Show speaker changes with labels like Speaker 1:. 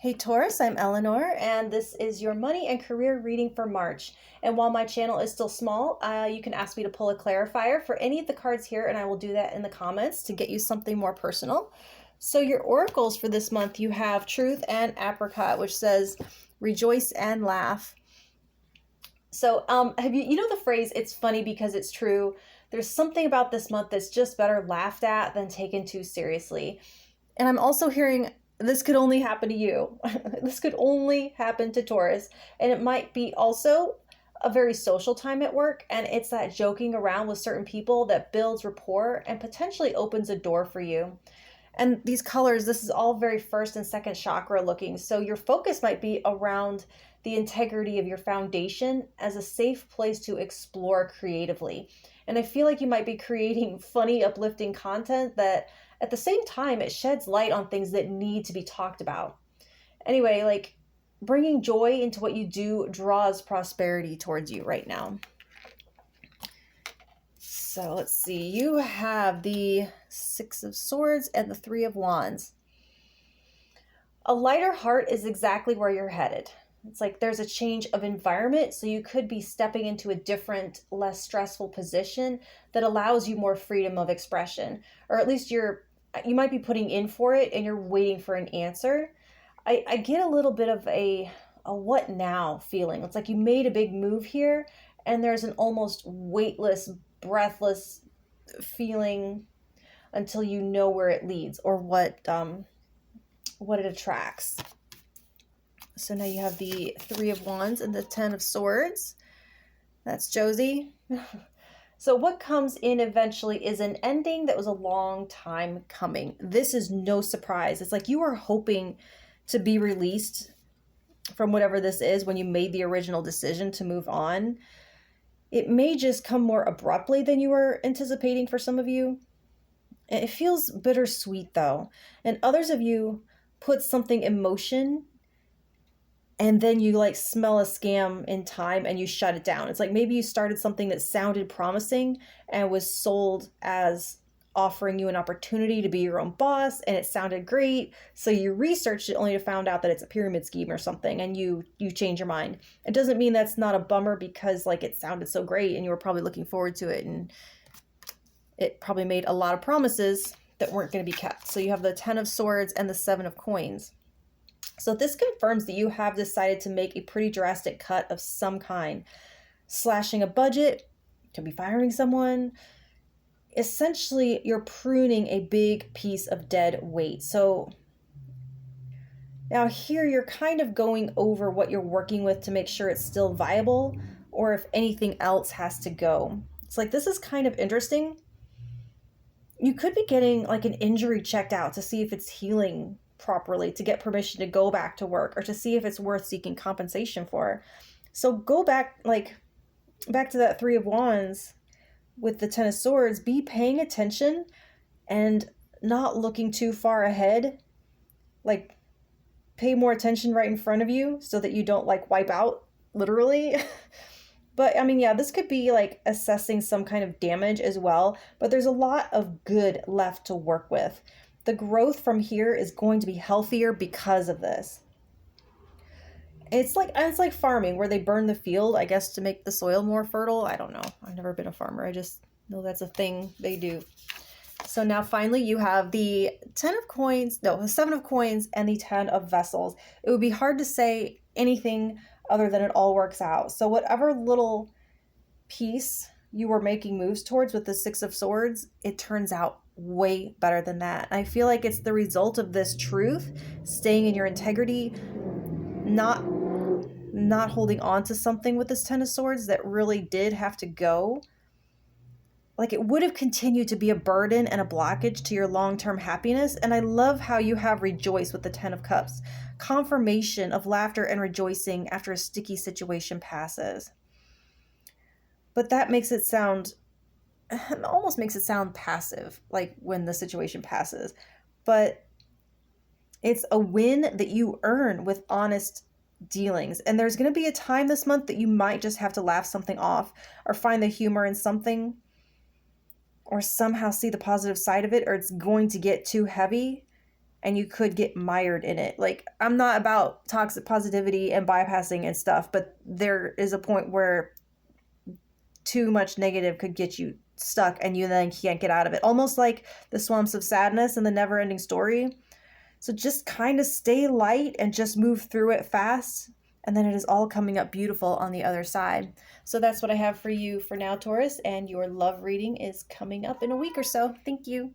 Speaker 1: Hey Taurus, I'm Eleanor, and this is your money and career reading for March. And while my channel is still small, you can ask me to pull a clarifier for any of the cards here, and I will do that in the comments to get you something more personal. So your oracles for this month, you have Truth and Apricot, which says rejoice and laugh. So have you know the phrase, it's funny because it's true? There's something about this month that's just better laughed at than taken too seriously. And I'm also hearing this could only happen to you. This could only happen to Taurus. And it might be also a very social time at work. And it's that joking around with certain people that builds rapport and potentially opens a door for you. And these colors, this is all very first and second chakra looking. So your focus might be around the integrity of your foundation as a safe place to explore creatively. And I feel like you might be creating funny, uplifting content that at the same time, it sheds light on things that need to be talked about. Anyway, like bringing joy into what you do draws prosperity towards you right now. So let's see, you have the Six of Swords and the Three of Wands. A lighter heart is exactly where you're headed. It's like there's a change of environment, so you could be stepping into a different, less stressful position that allows you more freedom of expression, or at least you might be putting in for it and you're waiting for an answer. I get a little bit of a what now feeling. It's like you made a big move here and there's an almost weightless, breathless feeling until you know where it leads or what it attracts. So now you have the Three of Wands and the Ten of Swords. That's Josie. So what comes in eventually is an ending that was a long time coming. This is no surprise. It's like you were hoping to be released from whatever this is when you made the original decision to move on. It may just come more abruptly than you were anticipating for some of you. It feels bittersweet though. And others of you put something in motion and then you like smell a scam in time and you shut it down. It's like maybe you started something that sounded promising and was sold as offering you an opportunity to be your own boss, and it sounded great. So you researched it only to find out that it's a pyramid scheme or something, and you change your mind. It doesn't mean that's not a bummer because like it sounded so great and you were probably looking forward to it, and it probably made a lot of promises that weren't going to be kept. So you have the Ten of Swords and the Seven of Coins. So this confirms that you have decided to make a pretty drastic cut of some kind. Slashing a budget, could be firing someone. Essentially, you're pruning a big piece of dead weight. So now here you're kind of going over what you're working with to make sure it's still viable or if anything else has to go. It's like this is kind of interesting. You could be getting like an injury checked out to see if it's healing properly, to get permission to go back to work or to see if it's worth seeking compensation for. So go back to that Three of Wands with the Ten of Swords. Be paying attention and not looking too far ahead. Like pay more attention right in front of you so that you don't like wipe out literally. But I mean, yeah, this could be like assessing some kind of damage as well, but there's a lot of good left to work with. The growth from here is going to be healthier because of this. It's like farming where they burn the field, I guess, to make the soil more fertile. I don't know. I've never been a farmer. I just know that's a thing they do. So now finally you have the the Seven of Coins and the Ten of Vessels. It would be hard to say anything other than it all works out. So whatever little piece you were making moves towards with the Six of Swords, it turns out way better than that. I feel like it's the result of this truth, staying in your integrity, not holding on to something with this Ten of Swords that really did have to go. Like it would have continued to be a burden and a blockage to your long-term happiness. And I love how you have rejoice with the Ten of Cups. Confirmation of laughter and rejoicing after a sticky situation passes. But that almost makes it sound passive, like when the situation passes. But it's a win that you earn with honest dealings. And there's going to be a time this month that you might just have to laugh something off or find the humor in something or somehow see the positive side of it, or it's going to get too heavy and you could get mired in it. Like, I'm not about toxic positivity and bypassing and stuff, but there is a point where too much negative could get you stuck and you then can't get out of it. Almost like the swamps of sadness and the never ending story. So just kind of stay light and just move through it fast. And then it is all coming up beautiful on the other side. So that's what I have for you for now, Taurus. And your love reading is coming up in a week or so. Thank you.